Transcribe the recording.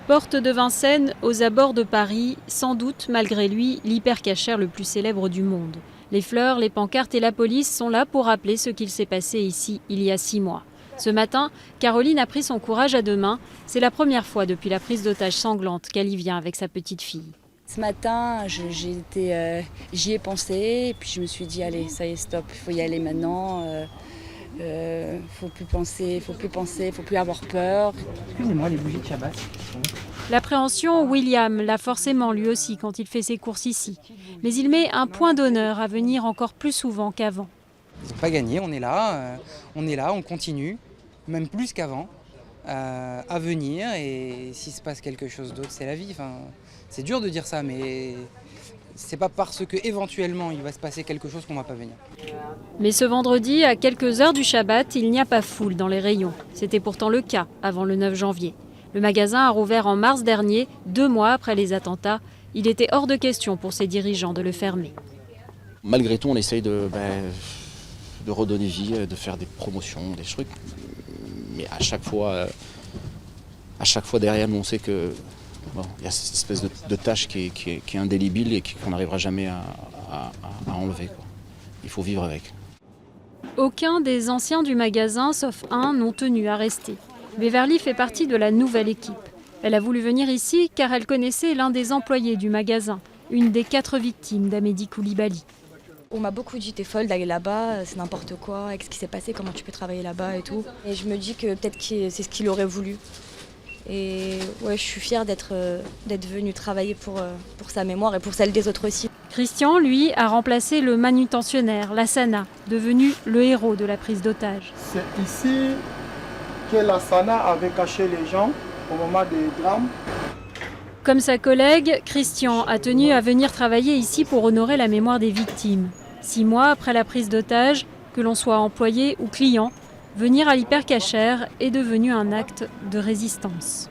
Porte de Vincennes, aux abords de Paris, sans doute, malgré lui, l'hypercachère le plus célèbre du monde. Les fleurs, les pancartes et la police sont là pour rappeler ce qu'il s'est passé ici il y a 6 mois. Ce matin, Caroline a pris son courage à deux mains. C'est la première fois depuis la prise d'otage sanglante qu'elle y vient avec sa petite fille. Ce matin, j'y ai pensé et puis je me suis dit allez, ça y est, stop, il faut y aller maintenant. Faut plus penser, faut plus avoir peur. Excusez-moi, les bougies de Shabbat. L'appréhension, William l'a forcément lui aussi quand il fait ses courses ici. Mais il met un point d'honneur à venir encore plus souvent qu'avant. Ils n'ont pas gagné, on est là, on continue, même plus qu'avant, à venir. Et s'il se passe quelque chose d'autre, c'est la vie. Enfin, c'est dur de dire ça, mais c'est pas parce que éventuellement il va se passer quelque chose qu'on va pas venir. Mais ce vendredi, à quelques heures du Shabbat, il n'y a pas foule dans les rayons. C'était pourtant le cas avant le 9 janvier. Le magasin a rouvert en mars dernier, 2 mois après les attentats. Il était hors de question pour ses dirigeants de le fermer. Malgré tout, on essaye de redonner vie, de faire des promotions, des trucs. Mais à chaque fois derrière nous, on sait que y a cette espèce de tâche qui est indélébile et qu'on n'arrivera jamais à enlever, quoi. Il faut vivre avec. Aucun des anciens du magasin, sauf un, n'ont tenu à rester. Beverly fait partie de la nouvelle équipe. Elle a voulu venir ici car elle connaissait l'un des employés du magasin, une des 4 victimes d'Amédi Koulibaly. On m'a beaucoup dit t'es folle d'aller là-bas, c'est n'importe quoi, avec ce qui s'est passé, comment tu peux travailler là-bas et tout. Et je me dis que peut-être que c'est ce qu'il aurait voulu. Et ouais, je suis fière d'être venue travailler pour sa mémoire et pour celle des autres aussi. Christian, lui, a remplacé le manutentionnaire, Lassana, devenu le héros de la prise d'otage. C'est ici que Lassana avait caché les gens au moment des drames. Comme sa collègue, Christian a tenu à venir travailler ici pour honorer la mémoire des victimes. 6 mois après la prise d'otage, que l'on soit employé ou client, venir à l'hypercachère est devenu un acte de résistance.